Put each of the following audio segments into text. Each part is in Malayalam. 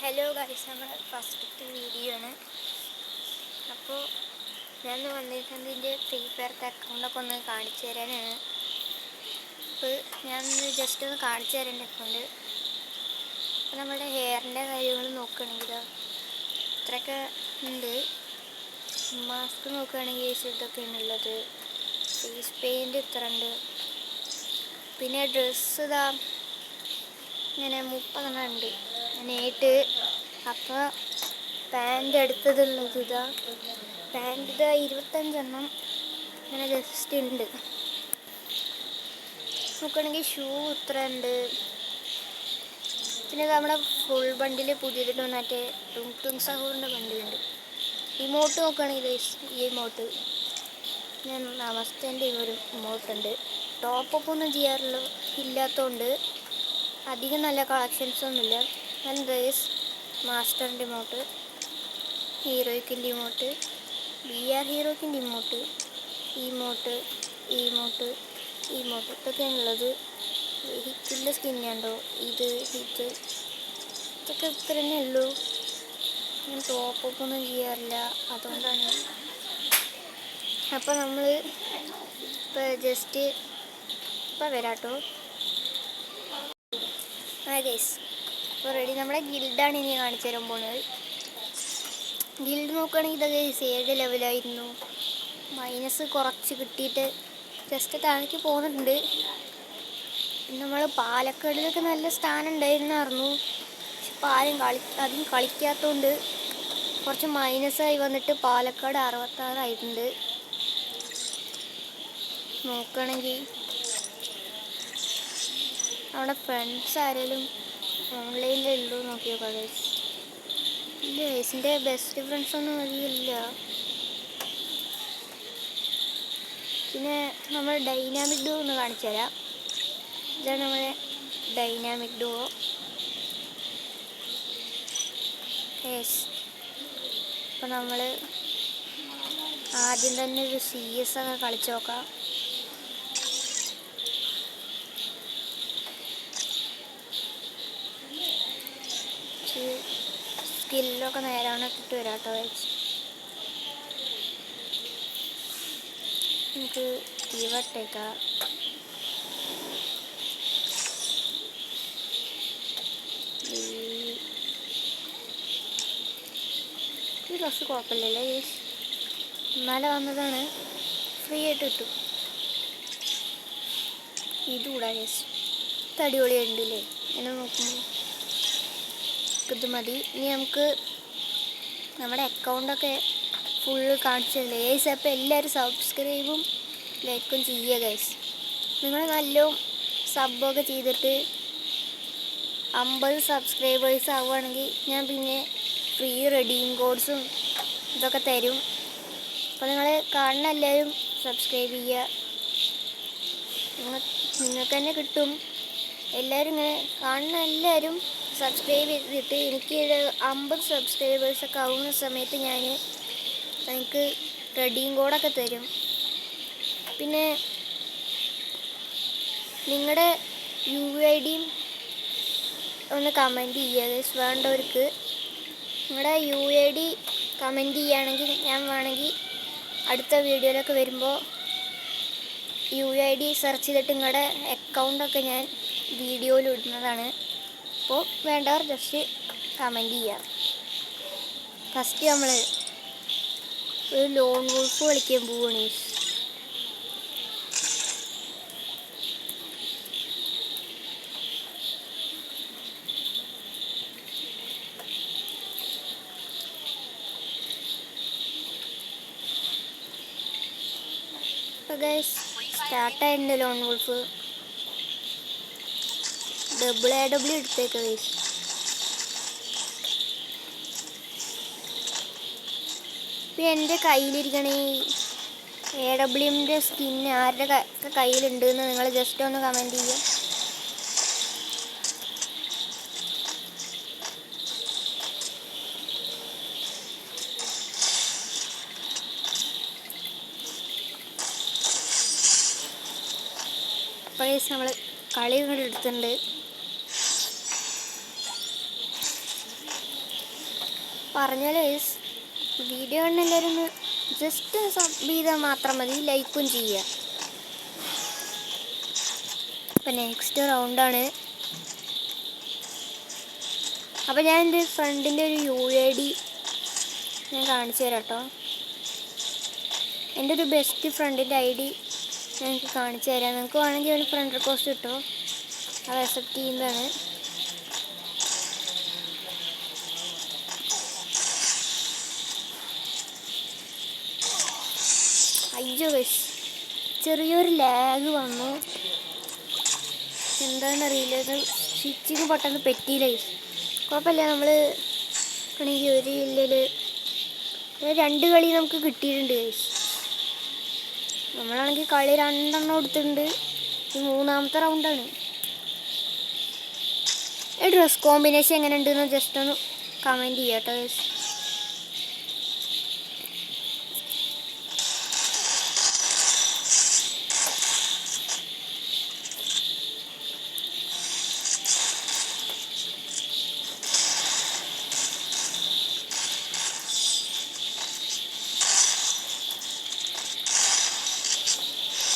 ഹലോ ഗൈസ്, നമ്മുടെ ഫസ്റ്റത്തെ വീഡിയോ ആണ്. അപ്പോൾ ഞാൻ വന്നിരിക്കുന്നതിൻ്റെ ഫ്രീ ഫയർത്തെ അക്കൗണ്ടൊക്കെ ഒന്ന് കാണിച്ചു തരാനാണ്. അപ്പോൾ ഞാൻ ജസ്റ്റ് ഒന്ന് കാണിച്ചു തരാൻ അക്കൗണ്ട്. അപ്പോൾ നമ്മുടെ ഹെയറിൻ്റെ കാര്യങ്ങൾ നോക്കുകയാണെങ്കിൽ ഇത്രയൊക്കെ ഉണ്ട്. മാസ്ക് നോക്കുകയാണെങ്കിൽ ഇതൊക്കെയാണ് ഉള്ളത്. ഫേസ് പെയിൻറ്റ് ഇത്ര ഉണ്ട്. പിന്നെ ഡ്രസ്സ് ഇതാ ഇങ്ങനെ 30 ഉണ്ട് നേട്ട്. അപ്പോൾ പാൻറ് എടുത്തതുള്ളത് ഇതാ, പാൻറ് ഇതാ 25 ഇങ്ങനെ ജസ്റ്റ് ഉണ്ട്. നോക്കുകയാണെങ്കിൽ ഷൂ ഇത്ര ഉണ്ട്. പിന്നെ നമ്മുടെ ഫുൾ ബണ്ടിൽ പുതിയതിട്ട് മറ്റേ ടുങ് സഹൂറിൻ്റെ ബണ്ടിലുണ്ട്. ഇമോട്ട് നോക്കുകയാണെങ്കിൽ ഈ ഇമോട്ട് ഞാൻ നമസ്തേൻ്റെ ഒരു ഇമോട്ടുണ്ട്. ടോപ്പൊക്കെ ഒന്നും ഇല്ലാത്തതുകൊണ്ട് അധികം നല്ല കളക്ഷൻസൊന്നുമില്ല. ഞാൻ റേസ് മാസ്റ്ററിൻ്റെ ഇമോട്ട്, ഹീറോയ്ക്കിൻ്റെ ഇമോട്ട്, BR ഹീറോയ്ക്കിൻ്റെ ഇമോട്ട്, ഇമോട്ട് ഇതൊക്കെയാണുള്ളത്. ഹിറ്റിൻ്റെ സ്കിന്നുണ്ടോ, ഇതൊക്കെ ഇത്ര തന്നെ ഉള്ളൂ. ഞാൻ ടോപ്പൊക്കെ ഒന്നും ചെയ്യാറില്ല, അതുകൊണ്ടാണ്. അപ്പോൾ നമ്മൾ ഇപ്പോൾ ജസ്റ്റ് ഇപ്പോൾ വരാട്ടോ. ഗൈസ് അപ്പോൾ റെഡി. നമ്മുടെ ഗിൽഡാണ് ഇനി കാണിച്ചു തരാൻ പോകുന്നത്. ഗിൽഡ് നോക്കുകയാണെങ്കിൽ ഇതൊക്കെ 7 ലെവലായിരുന്നു. മൈനസ് കുറച്ച് കിട്ടിയിട്ട് ജസ്റ്റ് താഴേക്ക് പോകുന്നുണ്ട്. നമ്മൾ പാലക്കാടിലൊക്കെ നല്ല സ്ഥാനം ഉണ്ടായിരുന്നായിരുന്നു. പക്ഷെ ഇപ്പോൾ ആരും കളിക്കാത്തതുകൊണ്ട് കുറച്ച് മൈനസായി വന്നിട്ട് പാലക്കാട് 66 ആയിട്ടുണ്ട്. നോക്കുകയാണെങ്കിൽ നമ്മുടെ ഫ്രണ്ട്സ് ആരെങ്കിലും ഓൺലൈനിലുള്ളൂ നോക്കിയോ ഗൈസ്. ഇല്ല ഗൈസ്, എൻ്റെ ബെസ്റ്റ് ഫ്രണ്ട്സൊന്നും അധികമില്ല. പിന്നെ നമ്മൾ ഡൈനാമിക് ഡുവോ ഒന്ന് കാണിച്ചു തരാം. ഇതാണ് നമ്മുടെ ഡൈനാമിക് ഡുവോ. യെസ്, അപ്പോൾ നമ്മൾ ആദ്യം തന്നെ ഒരു CS ഒക്കെ കളിച്ച് നോക്കാം. സ്കില്ലൊക്കെ നേരാണ് ഇട്ട് വരാം കേട്ടോ. നമുക്ക് ഇവട്ടേക്കാം. ഈ ബസ് കുഴപ്പമില്ലല്ലേ, ഇന്നലെ വന്നതാണ്, ഫ്രീ ആയിട്ട് കിട്ടും. ഇതുകൂടാ അടിപൊളി ഉണ്ടല്ലേ. എന്നെ നോക്കുമ്പോൾ ഇത് മതി. ഇനി നമുക്ക് നമ്മുടെ അക്കൗണ്ടൊക്കെ ഫുള്ള് കാണിച്ചില്ലേ ഗൈസ്. അപ്പോൾ എല്ലാവരും സബ്സ്ക്രൈബും ലൈക്കും ചെയ്യുക ഗൈസ്. നിങ്ങൾ നല്ല സബ്ബൊക്കെ ചെയ്തിട്ട് 50 സബ്സ്ക്രൈബേഴ്സ് ആവുകയാണെങ്കിൽ ഞാൻ പിന്നെ ഫ്രീ റെഡീം കോഡ്സും ഇതൊക്കെ തരും. അപ്പോൾ നിങ്ങൾ കാണുന്ന എല്ലാവരും സബ്സ്ക്രൈബ് ചെയ്യുക. നിങ്ങൾക്ക് തന്നെ കിട്ടും. എല്ലാവരും ഇങ്ങനെ കാണുന്ന എല്ലാവരും സബ്സ്ക്രൈബ് ചെയ്തിട്ട് എനിക്ക് 50 സബ്സ്ക്രൈബേഴ്സൊക്കെ ആവുന്ന സമയത്ത് എനിക്ക് റെഡീം കോഡൊക്കെ തരും. പിന്നെ നിങ്ങളുടെ UID ഒന്ന് കമൻറ്റ് ചെയ്യുക വേണ്ടവർക്ക്. നിങ്ങളുടെ UID കമൻറ്റ് ചെയ്യുകയാണെങ്കിൽ ഞാൻ വേണമെങ്കിൽ അടുത്ത വീഡിയോയിലൊക്കെ വരുമ്പോൾ UID സെർച്ച് ചെയ്തിട്ട് നിങ്ങളുടെ അക്കൗണ്ടൊക്കെ ഞാൻ വീഡിയോയിൽ ഇടുന്നതാണ്. അപ്പോൾ വേണ്ടവർ ജസ്റ്റ് കമൻറ്റ് ചെയ്യാം. ഫസ്റ്റ് നമ്മൾ ഒരു ലോൺ വോൾഫ് കളിക്കാൻ പോവുകയാണ്. അപ്പോൾ ഗൈസ് സ്റ്റാർട്ടായിട്ടുണ്ട് ലോൺ വോൾഫ്. AW എടുത്തേക്ക് ഗൈസ്. ഇപ്പം എൻ്റെ കയ്യിലിരിക്കണ AWൻ്റെ സ്കിന്ന് ആരുടെ കയ്യിലുണ്ടെന്ന് നിങ്ങൾ ജസ്റ്റ് ഒന്ന് കമൻറ്റ് ചെയ്യുക. അപ്പോൾ നമ്മൾ കളി ഇങ്ങോട്ട് എടുത്തിട്ടുണ്ട്. പറഞ്ഞാലോ വീഡിയോ കണ്ട് എല്ലാവരും ഒന്ന് ജസ്റ്റ് സബ് ചെയ്താൽ മാത്രം മതി, ലൈക്കും ചെയ്യുക. അപ്പം നെക്സ്റ്റ് റൗണ്ടാണ്. അപ്പോൾ ഞാൻ എൻ്റെ ഫ്രണ്ടിൻ്റെ ഒരു UID ഞാൻ കാണിച്ചു തരാം കേട്ടോ. എൻ്റെ ഒരു ബെസ്റ്റ് ഫ്രണ്ടിൻ്റെ ID ഞങ്ങൾക്ക് കാണിച്ചു തരാം. നിങ്ങൾക്ക് വേണമെങ്കിൽ ഒരു ഫ്രണ്ട് റിക്വസ്റ്റ് കിട്ടോ, അത് അക്സെപ്റ്റ് ചെയ്യുന്നതാണ്. അയ്യോ ഗൈസ്, ചെറിയൊരു ലാഗ് വന്നു, എന്താണെന്നറിയില്ല. ഇത് സ്വിച്ചിങ് പെട്ടെന്ന് പറ്റിയില്ല ഗൈസ്. കുഴപ്പമില്ല, നമ്മൾ ആണെങ്കിൽ ഒരു ജില്ലയിൽ 2 കളി നമുക്ക് കിട്ടിയിട്ടുണ്ട് ഗൈസ്. നമ്മളാണെങ്കിൽ കളി 2 എണ്ണം എടുത്തിട്ടുണ്ട്. ഇത് 3ാമത്തെ റൗണ്ടാണ്. ഈ ഡ്രസ് കോമ്പിനേഷൻ എങ്ങനെ ഉണ്ടെന്ന് ജസ്റ്റ് ഒന്ന് കമൻറ്റ് ചെയ്യാം കേട്ടോ ഗൈസ്.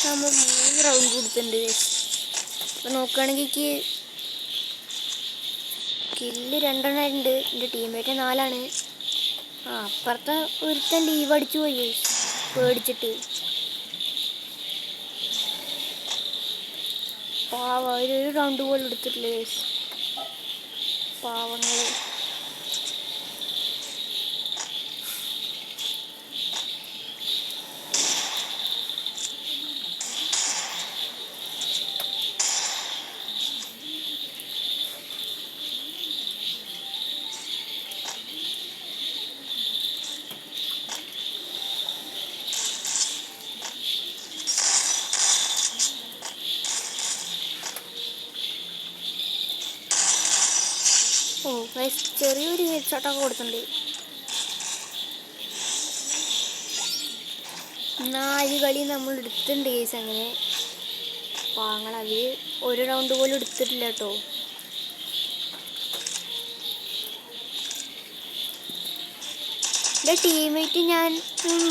നമ്മൾ 3 റൗണ്ട് കൊടുത്തിട്ടുണ്ട്. അപ്പോൾ നോക്കുകയാണെങ്കിൽ കില്ല് 2 എണ്ണം ഉണ്ട്. എൻ്റെ ടീമേറ്റ് 4 ആണ്. അപ്പുറത്തെ ഒരുത്തൻ ലീവ് അടിച്ചു പോയി പേടിച്ചിട്ട്. പാവ, ഒരു റൗണ്ട് പോലും എടുത്തിട്ടില്ല പാവങ്ങൾ. ചെറിയൊരു ഹെഡ് ഷോട്ടൊക്കെ കൊടുത്തിട്ടുണ്ട്. 4 കളി നമ്മൾ എടുത്തിട്ടുണ്ട് കേസ്. അങ്ങനെ പാങ്ങൾ അവർ ഒരു റൗണ്ട് പോലും എടുത്തിട്ടില്ല കേട്ടോ. എൻ്റെ ടീമേറ്റ് ഞാൻ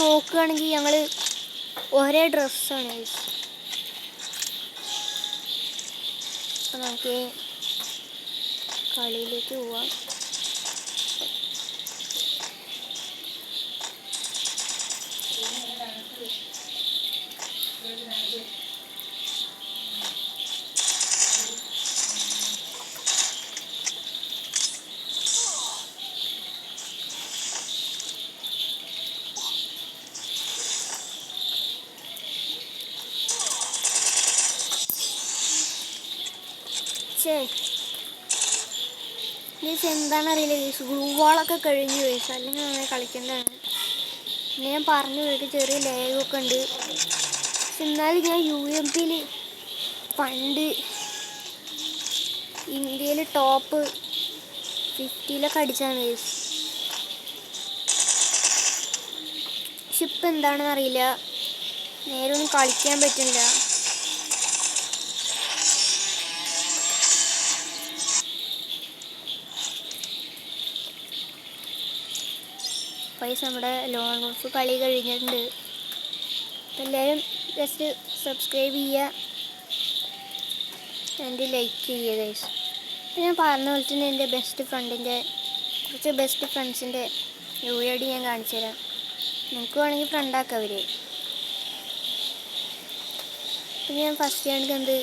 നോക്കുകയാണെങ്കിൽ ഞങ്ങൾ ഒരേ ഡ്രസ്സാണ് കേസ്. അപ്പം നമുക്ക് കളിയിലേക്ക് പോവാം. എന്താണെന്നറിയില്ല കേസ്, ഗ്ലൂ വാളൊക്കെ കഴിഞ്ഞു കേസ്, അല്ലെങ്കിൽ അങ്ങനെ കളിക്കേണ്ടതാണ്. പിന്നെ ഞാൻ പറഞ്ഞു പോയിട്ട് ചെറിയ ലേഗൊക്കെ ഉണ്ട്. എന്നാലും ഞാൻ UMPയിൽ പണ്ട് ഇന്ത്യയിൽ ടോപ്പ് 50 അടിച്ചാണ് കേസ്. പക്ഷെ ഇപ്പം എന്താണെന്ന് അറിയില്ല, നേരെ ഒന്നും കളിക്കാൻ പറ്റില്ല. പൈസ നമ്മുടെ ലോൺ ഓഫ് കളി കഴിഞ്ഞിട്ടുണ്ട്. എല്ലാവരും ജസ്റ്റ് സബ്സ്ക്രൈബ് ചെയ്യുക, എൻ്റെ ലൈക്ക് ചെയ്യുക ഗൈസ്. അപ്പോൾ ഞാൻ പറഞ്ഞ പോലെ തന്നെ എൻ്റെ കുറച്ച് ബെസ്റ്റ് ഫ്രണ്ട്സിൻ്റെ UID ഞാൻ കാണിച്ചു തരാം. നിങ്ങൾക്ക് വേണമെങ്കിൽ ഫ്രണ്ടാക്കാം അവർ. പിന്നെ ഞാൻ ഫസ്റ്റ് കാണിക്കുന്നത്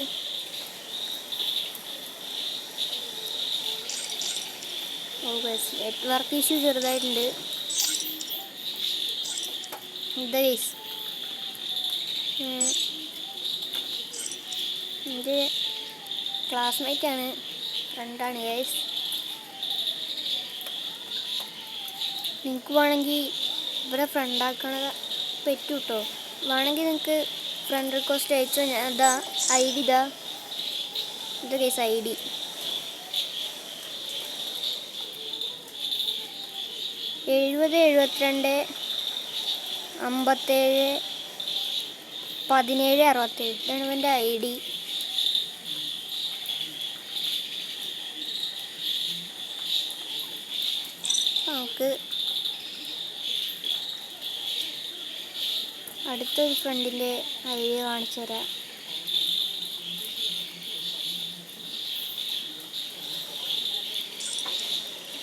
നെറ്റ്വർക്ക് ഇഷ്യൂ ചെറുതായിട്ടുണ്ട്. എന്താ ഗൈസ്, എൻ്റെ ക്ലാസ്മേറ്റാണ്, ഫ്രണ്ടാണ് ഗൈസ്. നിങ്ങൾക്ക് വേണമെങ്കിൽ ഇവിടെ ഫ്രണ്ടാക്കണ പറ്റും കേട്ടോ. വേണമെങ്കിൽ നിങ്ങൾക്ക് ഫ്രണ്ട് റിക്വസ്റ്റ് അയച്ചോ. ഞാൻ ഇതാ ID ഇതാ, ഇത് ഗൈസ് ID 70 72 57 17 67. ഇതാണ് എൻ്റെ ID. നമുക്ക് അടുത്തൊരു ഫ്രണ്ടിൻ്റെ ഐഡിയ കാണിച്ചു തരാം.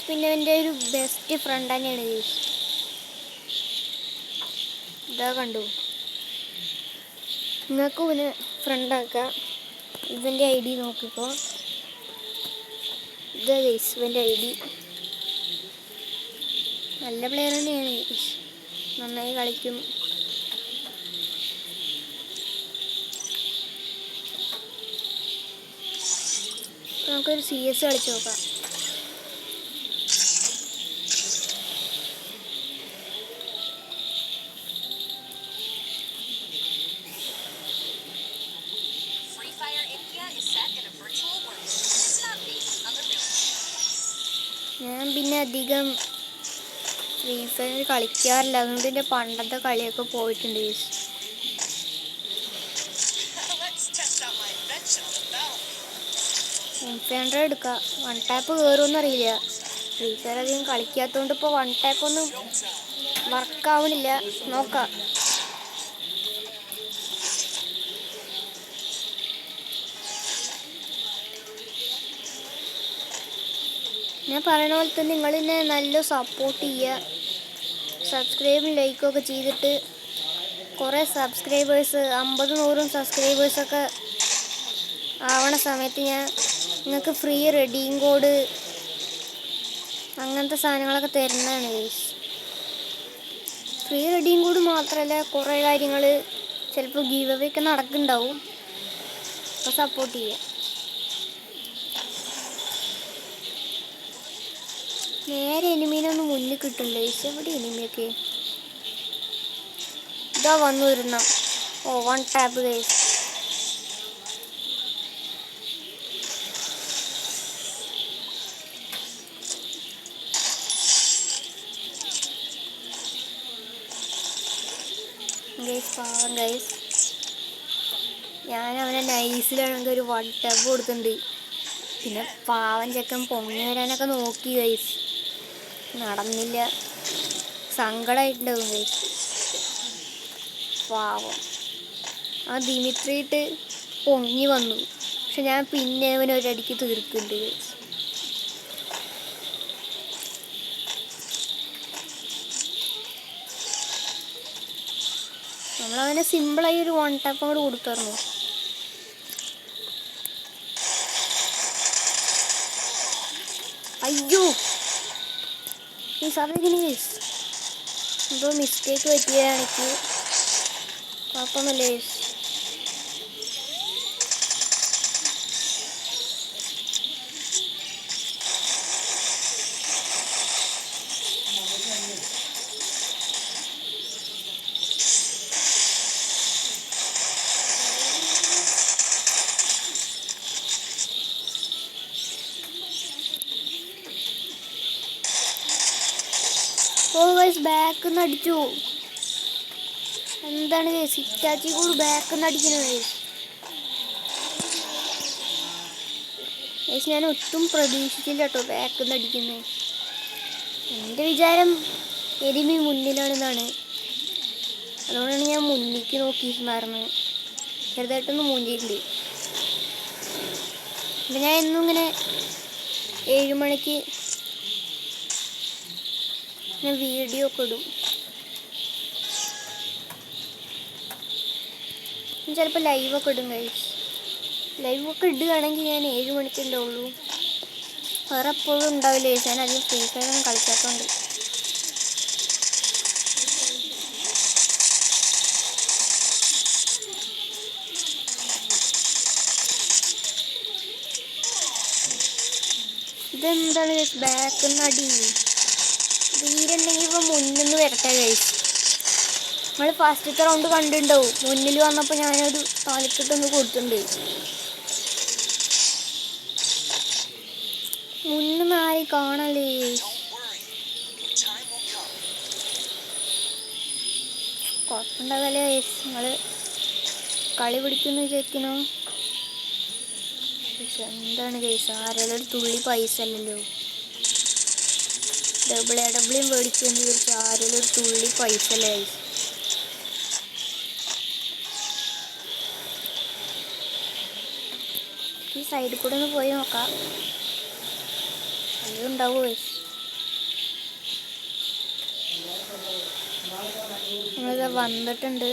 പിന്നെ എൻ്റെ ഒരു ബെസ്റ്റ് ഫ്രണ്ട് തന്നെയാണ് ഗൈസ്. ഇതാ കണ്ടു, നിങ്ങൾക്ക് ഇവന് ഫ്രണ്ടാക്കാം. ഇവൻ്റെ ഐ ഡി നോക്കിക്കോ. ഇതാ ഗൈസ് ഇവൻ്റെ ഐ ഡി. നല്ല പ്ലെയർ തന്നെയാണ് ഗൈസ്, നന്നായി കളിക്കും. നമുക്കൊരു CS കളിച്ച് നോക്കാം. ഞാൻ പിന്നെ അധികം ഫ്രീ ഫയർ കളിക്കാറില്ല, അതുകൊണ്ട് എൻ്റെ പണ്ടത്തെ കളിയൊക്കെ പോയിട്ടുണ്ട് ഗൈസ്. M500 എടുക്കാം. 1 ടാപ്പ് കയറുമെന്ന് അറിയില്ല. ഫ്രീ ഫയർ അധികം കളിക്കാത്തതുകൊണ്ട് ഇപ്പോൾ 1 ടാപ്പൊന്നും വർക്കാവണില്ല. നോക്കാം. ഞാൻ പറയണ പോലെ തന്നെ നിങ്ങൾ എന്നെ നല്ല സപ്പോർട്ട് ചെയ്യുക. സബ്സ്ക്രൈബും ലൈക്കൊക്കെ ചെയ്തിട്ട് കുറേ സബ്സ്ക്രൈബേഴ്സ് 50-100 സബ്സ്ക്രൈബേഴ്സൊക്കെ ആവണ സമയത്ത് ഞാൻ നിങ്ങൾക്ക് ഫ്രീ റെഡീം കോഡ് അങ്ങനത്തെ സാധനങ്ങളൊക്കെ തരുന്നതാണ് ഗൈസ്. ഫ്രീ റെഡീം കോഡ് മാത്രമല്ല, കുറേ കാര്യങ്ങൾ ചിലപ്പോൾ ഗീവ് അവേ ഒക്കെ നടക്കുന്നുണ്ടാവും. അപ്പോൾ സപ്പോർട്ട് ചെയ്യുക. നേരെ എനിമീനൊന്ന് മുന്നിൽ കിട്ടുന്നുണ്ട് ഗൈസ്. എവിടെ എനിമിയൊക്കെ? ഇതാ വന്നു വരുന്ന. ഓ 1 ടാപ്പ് ഗൈസ്. ഗൈസ് പാവം ഗൈസ്, ഞാൻ അവനെ നൈസിലാണെങ്കിൽ ഒരു 1 ടാപ്പ് കൊടുത്തിട്ടുണ്ട്. പിന്നെ പാവൻ ചെക്കൻ പൊങ്ങി വരാനൊക്കെ നോക്കി ഗൈസ്, നടന്നില്ല. സങ്കടമായിട്ടുണ്ടാവും ഗൈസ്. പാവം ആ ദിമിത്രിയിട്ട് പൊങ്ങി വന്നു, പക്ഷെ ഞാൻ പിന്നെ അവനെ ഒരടിക്ക് തീർക്കുന്നുണ്ട് ഗൈസ്. നമ്മളവനെ സിമ്പിളായി ഒരു 1 ടാപ്പ് അങ്ങോട്ട് കൊടുത്തായിരുന്നു. അയ്യോ ഈ സാധനം ഗൈസ് എന്തോ മിസ്റ്റേക്ക് പറ്റിയതാണ് എനിക്ക്. കുഴപ്പമൊന്നുമില്ല ഗൈസ്. ഓ ഗൈസ് ബാക്ക് നിന്ന് അടിച്ചു. എന്താണ് ഗൈസ് ഇറ്റാച്ചി കൂടി ബാക്ക് നിന്ന് അടിക്കുന്നത് ഗൈസ്. ഗൈസ് ഞാൻ ഒട്ടും പ്രതീക്ഷിച്ചില്ല കേട്ടോ ബാക്ക് നിന്ന് അടിക്കുന്നത്. എൻ്റെ വിചാരം എനിമി മുന്നിലാണെന്നാണ്, അതുകൊണ്ടാണ് ഞാൻ മുന്നിലേക്ക് നോക്കിയിരുന്നായിരുന്നത്. ചെറുതായിട്ടൊന്ന് മൂഞ്ചിയിട്ടുണ്ട്. അപ്പം ഞാൻ എന്നും ഇങ്ങനെ 7 മണിക്ക് ഞാൻ വീഡിയോ ഒക്കെ ഇടും. ചിലപ്പോൾ ലൈവൊക്കെ ഇടും ഗൈസ്. ലൈവൊക്കെ ഇടുകയാണെങ്കിൽ ഞാൻ 7 മണിക്കല്ലേ ഉള്ളൂ, വേറെ എപ്പോഴും ഉണ്ടാവില്ല ഗൈസ്. ഞാൻ അധികം ഫ്രീ ഫയറൊന്നും കളിക്കാത്തതുകൊണ്ട്. ഇതെന്താണ് ഗൈസ് ബാക്ക് നിന്ന് അടി? ധീരുണ്ടെങ്കിൽ ഇപ്പോൾ മുന്നിന്ന് വരട്ടെ ഗൈസ്. നമ്മൾ ഫസ്റ്റത്തെ റൗണ്ട് കണ്ടിട്ടുണ്ടാവും, മുന്നിൽ വന്നപ്പോൾ ഞാനൊരു താലിക്കെട്ടൊന്ന് കൊടുത്തിട്ടുണ്ട്. മുന്നിൽ ആരെയും കാണല്ലേ? കുഴപ്പമുണ്ടാകല്ലേ ഗൈസ്, നിങ്ങൾ കളി പിടിക്കുന്നു വിചാരിക്കണോ? എന്താണ് ഗൈസ്, ആരെങ്കിലും ഒരു തുള്ളി പൈസ അല്ലല്ലോ. ഡബ്ല്യൂയും മേടിക്കുമെന്ന് വിചാരിച്ചു ആരെങ്കിലും ഒരു തുള്ളി പൈസ അല്ലേ ഗൈസ്. സൈഡിൽ കൂടെ ഒന്ന് പോയി നോക്കാം. അതുണ്ടാവുമോ? നമ്മളിത് വന്നിട്ടുണ്ട്.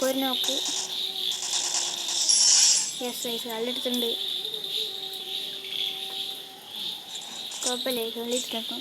ഒരു നോക്ക്. യെസ് ആളെടുത്തിട്ടുണ്ട്. കുഴപ്പമില്ലേ, കളിച്ചിട്ടോ.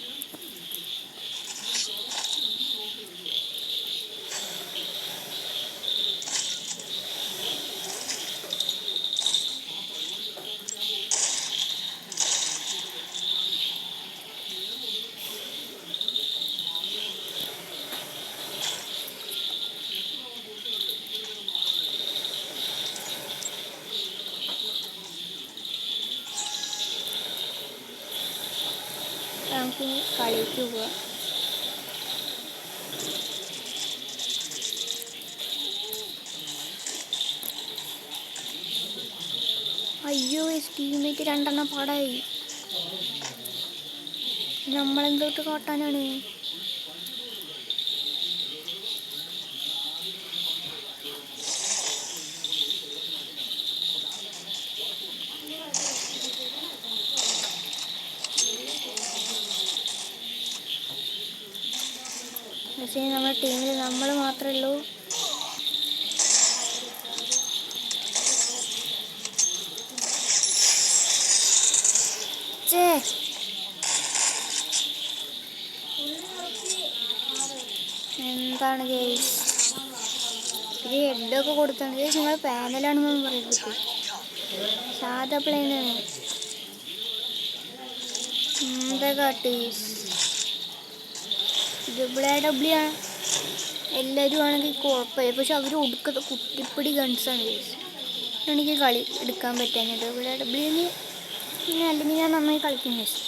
നമുക്ക് കളിക്ക് പോവാം. അയ്യോ, ടീമേറ്റ് 2 എണ്ണം പാടായി. നമ്മളെന്തോട്ട് കാട്ടാനാണ്? പക്ഷേ നമ്മുടെ ടീമിൽ നമ്മൾ മാത്രമേ ഉള്ളൂ. എന്താണ് ഗെയ്സ്, ഒരു ഹെഡൊക്കെ കൊടുത്താണ്. നിങ്ങൾ പാനലാണെന്നൊന്നും പറയരുത്, സാധാ പ്ലെയിനാണ്. എന്താ കാട്ടി ഡബ്ല്യൂ ആണ് എല്ലാവരും ആണെങ്കിൽ കുഴപ്പമില്ല. പക്ഷെ അവർ ഒടുക്കത്തെ കുട്ടിപ്പിടി ഗൺസാണ് ഗെയ്സ്. എനിക്ക് കളി എടുക്കാൻ പറ്റാൻ ഡബ്ല്യൂന്. പിന്നെ അല്ലെങ്കിൽ ഞാൻ നന്നായി കളിക്കും ഗെയ്സ്.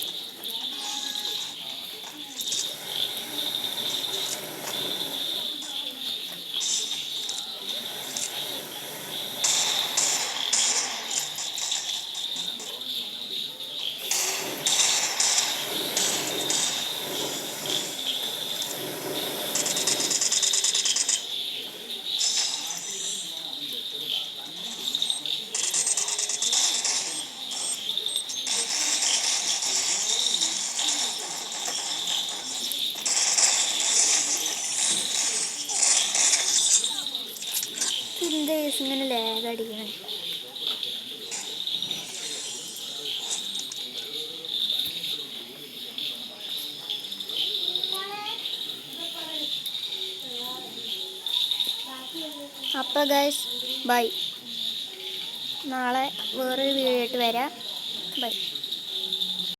എന്താ ഇങ്ങനെ ലാഗ് അടിക്കണം? അപ്പോൾ ഗൈസ് ബൈ. നാളെ വേറൊരു വീഡിയോ ആയിട്ട് വരാം. ബൈ.